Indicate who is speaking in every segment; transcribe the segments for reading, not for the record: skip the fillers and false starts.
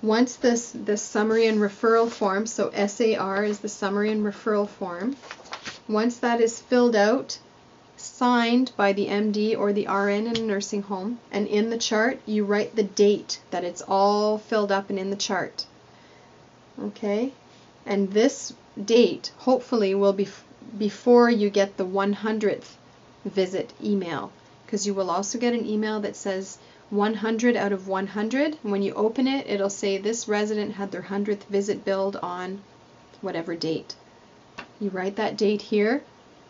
Speaker 1: Once this summary and referral form, so SAR is the summary and referral form, once that is filled out, signed by the MD or the RN in a nursing home, and in the chart you write the date that it's all filled up and in the chart. Okay? And this date hopefully will be before you get the 100th visit email, because you will also get an email that says 100 out of 100. And when you open it, it'll say this resident had their 100th visit billed on whatever date. You write that date here,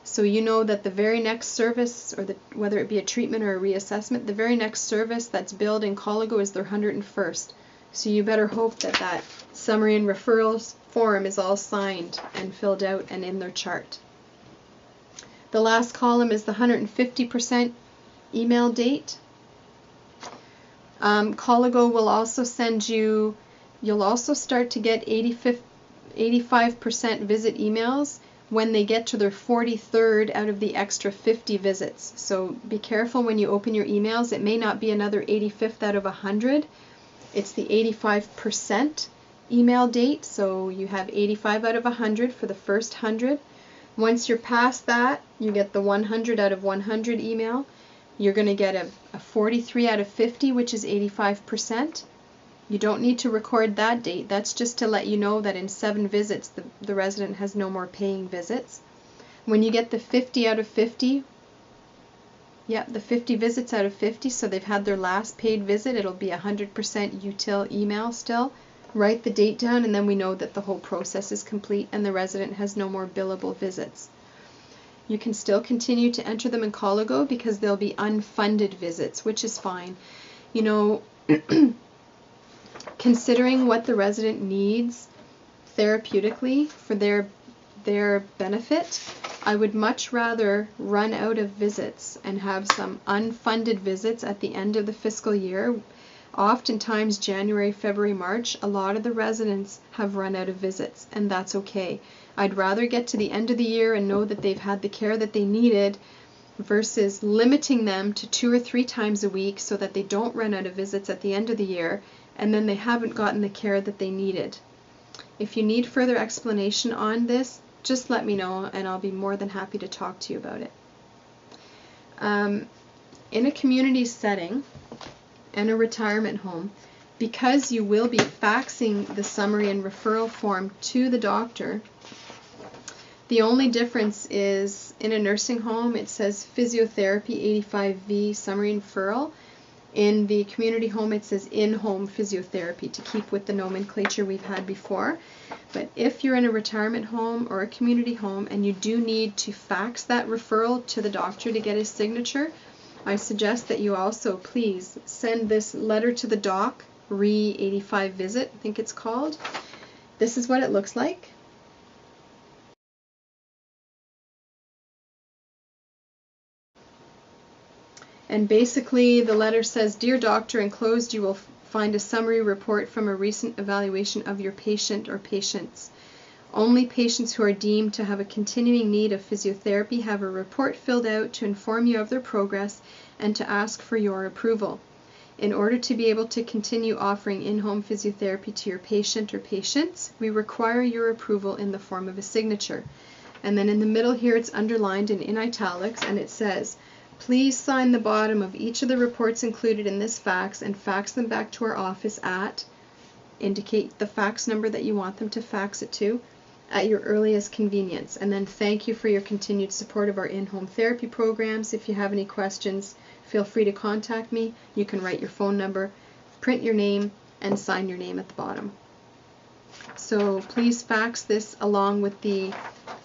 Speaker 1: so you know that the very next service, or whether it be a treatment or a reassessment, the very next service that's billed in Colago is their 101st. So you better hope that that summary and referrals form is all signed and filled out and in their chart. The last column is the 150% email date. Colago will also send you, you'll also start to get 85% visit emails when they get to their 43rd out of the extra 50 visits. So be careful when you open your emails. It may not be another 85th out of 100. It's the 85% email date. So you have 85 out of 100 for the first 100. Once you're past that, you get the 100 out of 100 email. You're going to get a 43 out of 50, which is 85%. You don't need to record that date. That's just to let you know that in 7 visits the resident has no more paying visits. When you get the 50 out of 50, the 50 visits out of 50, so they've had their last paid visit, it'll be 100% util email still. Write the date down, and then we know that the whole process is complete and the resident has no more billable visits. You can still continue to enter them in Colago because they'll be unfunded visits, which is fine. You know, considering what the resident needs therapeutically for their benefit, I would much rather run out of visits and have some unfunded visits at the end of the fiscal year. Oftentimes January, February, March, a lot of the residents have run out of visits, and that's okay. I'd rather get to the end of the year and know that they've had the care that they needed versus limiting them to 2 or 3 times a week so that they don't run out of visits at the end of the year and then they haven't gotten the care that they needed. If you need further explanation on this, just let me know and I'll be more than happy to talk to you about it. In a community setting and a retirement home, because you will be faxing the summary and referral form to the doctor, the only difference is in a nursing home it says physiotherapy 85V summary and referral. In the community home it says in-home physiotherapy, to keep with the nomenclature we've had before. But if you're in a retirement home or a community home and you do need to fax that referral to the doctor to get his signature, I suggest that you also please send this letter to the doc, Re-85 visit, I think it's called. This is what it looks like. And basically the letter says, "Dear doctor, enclosed you will find a summary report from a recent evaluation of your patient or patients. Only patients who are deemed to have a continuing need of physiotherapy have a report filled out to inform you of their progress and to ask for your approval. In order to be able to continue offering in-home physiotherapy to your patient or patients, we require your approval in the form of a signature." And then in the middle here it's underlined and in italics, and it says, "Please sign the bottom of each of the reports included in this fax and fax them back to our office at," indicate the fax number that you want them to fax it to, "at your earliest convenience. And then thank you for your continued support of our in-home therapy programs. If you have any questions, feel free to contact me. You can write your phone number, print your name, and sign your name at the bottom." So please fax this along with the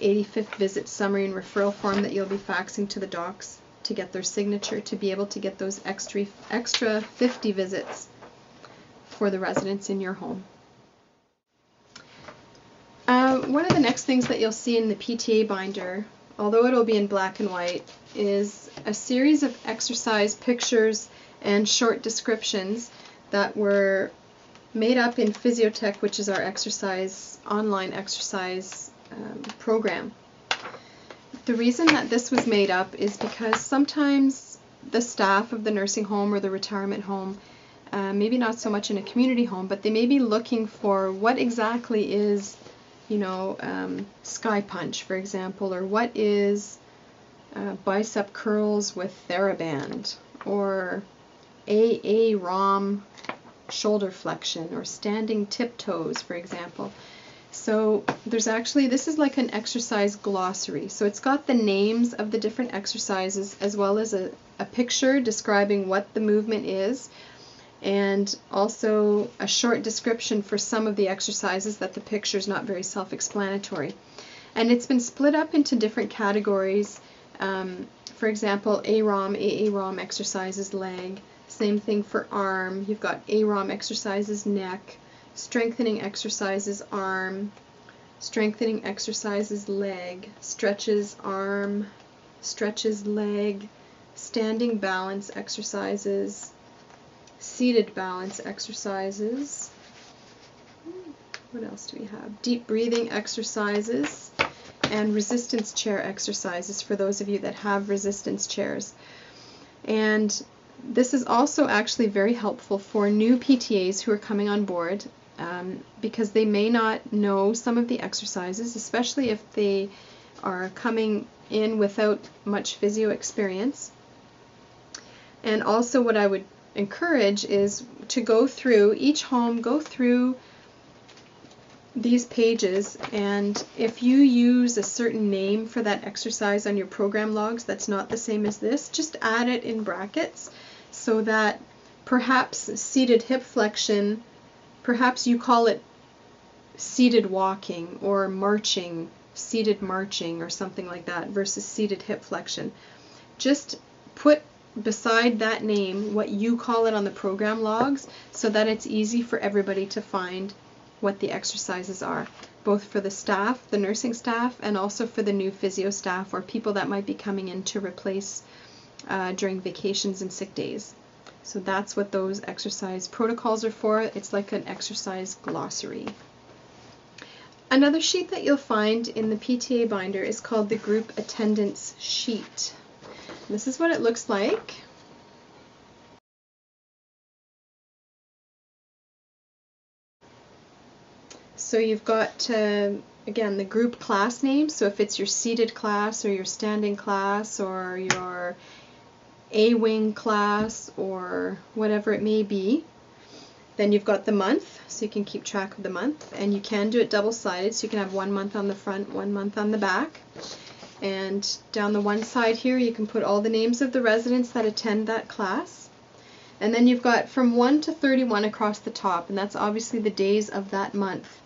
Speaker 1: 85th visit summary and referral form that you'll be faxing to the docs to get their signature to be able to get those extra 50 visits for the residents in your home. One of the next things that you'll see in the PTA binder, although it'll be in black and white, is a series of exercise pictures and short descriptions that were made up in Physiotech, which is our online exercise program. The reason that this was made up is because sometimes the staff of the nursing home or the retirement home maybe not so much in a community home, but they may be looking for what exactly is, Sky Punch, for example, or what is bicep curls with TheraBand, or AA-ROM shoulder flexion, or standing tiptoes, for example. So there's actually, this is like an exercise glossary. So it's got the names of the different exercises as well as a picture describing what the movement is, and also a short description for some of the exercises that the picture is not very self-explanatory. And it's been split up into different categories. For example, AA-ROM exercises leg. Same thing for arm. You've got AA-ROM exercises neck. Strengthening exercises arm. Strengthening exercises leg. Stretches arm. Stretches leg. Standing balance exercises. Seated balance exercises. What else do we have? Deep breathing exercises. And resistance chair exercises for those of you that have resistance chairs. And this is also actually very helpful for new PTAs who are coming on board, because they may not know some of the exercises, especially if they are coming in without much physio experience. And also what I would encourage is to go through each home, go through these pages, and if you use a certain name for that exercise on your program logs that's not the same as this, just add it in brackets so that perhaps seated hip flexion, perhaps you call it seated walking or marching, seated marching or something like that versus seated hip flexion. Just put beside that name what you call it on the program logs so that it's easy for everybody to find what the exercises are, both for the staff, the nursing staff, and also for the new physio staff or people that might be coming in to replace during vacations and sick days. So that's what those exercise protocols are for. It's like an exercise glossary. Another sheet that you'll find in the PTA binder is called the group attendance sheet. This is what it looks like. So you've got, again, the group class name. So if it's your seated class or your standing class or your A-wing class or whatever it may be. Then you've got the month, so you can keep track of the month. And you can do it double-sided, so you can have 1 month on the front, 1 month on the back. And down the one side here, you can put all the names of the residents that attend that class. And then you've got from 1 to 31 across the top, and that's obviously the days of that month.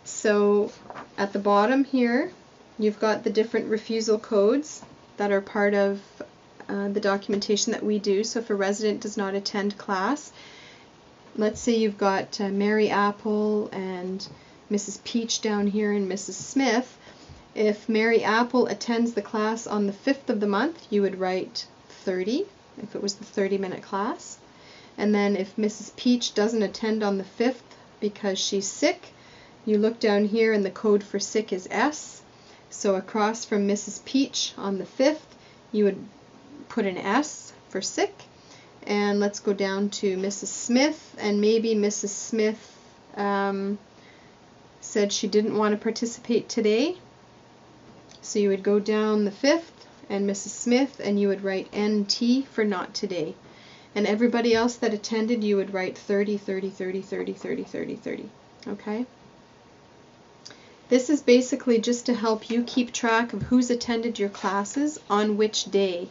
Speaker 1: So at the bottom here, you've got the different refusal codes that are part of the documentation that we do. So if a resident does not attend class, let's say you've got Mary Apple and Mrs. Peach down here and Mrs. Smith. If Mary Apple attends the class on the 5th of the month, you would write 30, if it was the 30-minute class. And then if Mrs. Peach doesn't attend on the 5th because she's sick, you look down here and the code for sick is S. So across from Mrs. Peach on the 5th, you would put an S for sick. And let's go down to Mrs. Smith, and maybe Mrs. Smith said she didn't want to participate today. So you would go down the 5th and Mrs. Smith, and you would write NT for not today. And everybody else that attended, you would write 30, 30, 30, 30, 30, 30, 30. Okay? This is basically just to help you keep track of who's attended your classes on which day,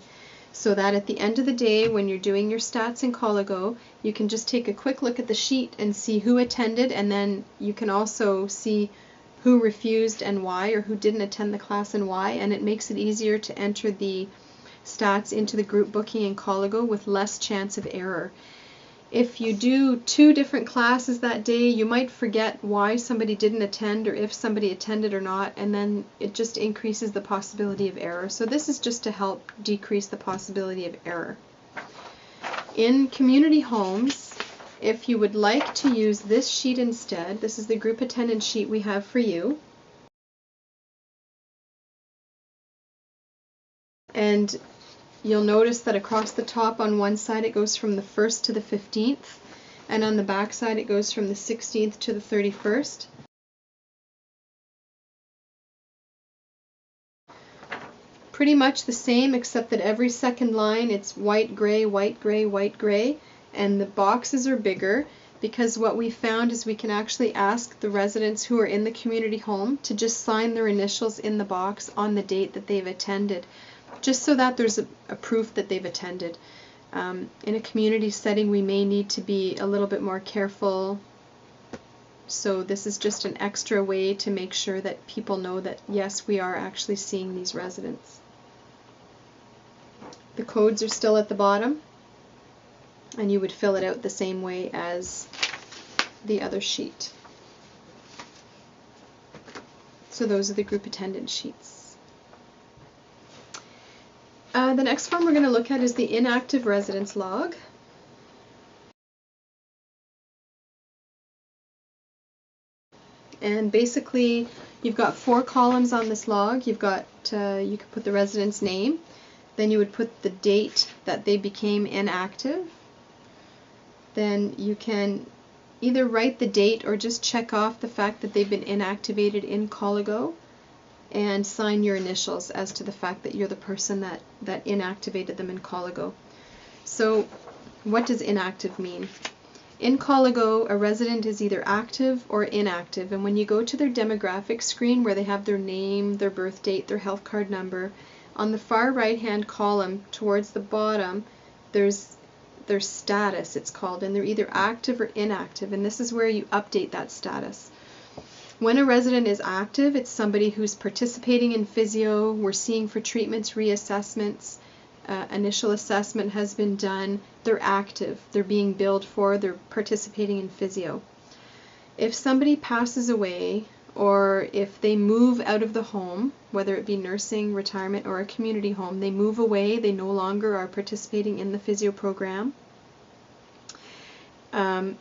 Speaker 1: so that at the end of the day, when you're doing your stats in Coligo, you can just take a quick look at the sheet and see who attended, and then you can also see who refused and why, or who didn't attend the class and why, and it makes it easier to enter the stats into the group booking in Coligo with less chance of error. If you do 2 different classes that day, you might forget why somebody didn't attend or if somebody attended or not, and then it just increases the possibility of error. So this is just to help decrease the possibility of error. In community homes, if you would like to use this sheet instead, this is the group attendance sheet we have for you. And you'll notice that across the top on one side it goes from the 1st to the 15th, and on the back side it goes from the 16th to the 31st. Pretty much the same, except that every second line it's white, gray, white, gray, white, gray, and the boxes are bigger, because what we found is we can actually ask the residents who are in the community home to just sign their initials in the box on the date that they've attended, just so that there's a proof that they've attended. In a community setting we may need to be a little bit more careful, so this is just an extra way to make sure that people know that yes, we are actually seeing these residents. The codes are still at the bottom, and you would fill it out the same way as the other sheet. So those are the group attendance sheets. The next form we're going to look at is the inactive residence log. And basically you've got 4 columns on this log. You've got, you could put the resident's name, then you would put the date that they became inactive. Then you can either write the date or just check off the fact that they've been inactivated in Coligo and sign your initials as to the fact that you're the person that inactivated them in Coligo. So what does inactive mean? In Coligo, a resident is either active or inactive, and when you go to their demographic screen where they have their name, their birth date, their health card number, on the far right hand column towards the bottom there's their status, it's called, and they're either active or inactive, and this is where you update that status. When a resident is active, it's somebody who's participating in physio, we're seeing for treatments, reassessments, initial assessment has been done, they're active, they're being billed for, they're participating in physio. If somebody passes away, or if they move out of the home, whether it be nursing, retirement, or a community home, they move away, they no longer are participating in the physio program,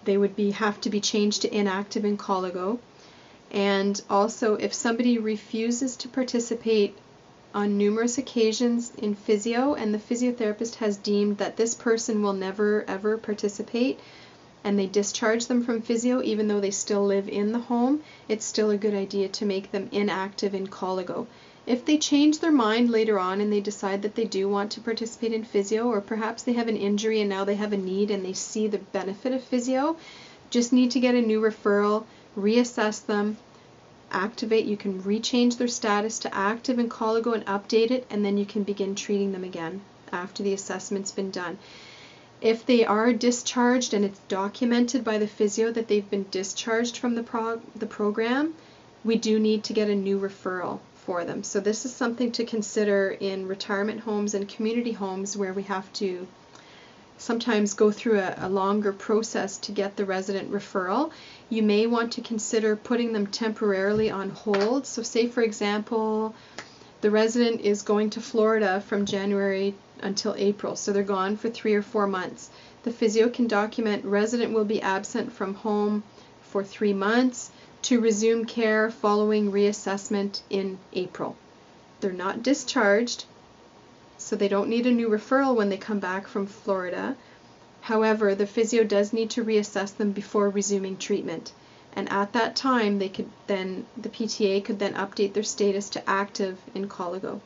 Speaker 1: they would have to be changed to inactive in Coligo. And also, if somebody refuses to participate on numerous occasions in physio and the physiotherapist has deemed that this person will never ever participate, and they discharge them from physio even though they still live in the home, it's still a good idea to make them inactive in Coligo. If they change their mind later on and they decide that they do want to participate in physio, or perhaps they have an injury and now they have a need and they see the benefit of physio, just need to get a new referral, reassess them, activate, you can rechange their status to active in Coligo and update it, and then you can begin treating them again after the assessment's been done. If they are discharged and it's documented by the physio that they've been discharged from the program, we do need to get a new referral for them. So this is something to consider in retirement homes and community homes where we have to sometimes go through a longer process to get the resident referral. You may want to consider putting them temporarily on hold. So say for example, the resident is going to Florida from January until April, so they're gone for 3 or 4 months. The physio can document resident will be absent from home for 3 months to resume care following reassessment in April. They're not discharged, so they don't need a new referral when they come back from Florida. However, the physio does need to reassess them before resuming treatment, and at that time the PTA could then update their status to active in Coligo.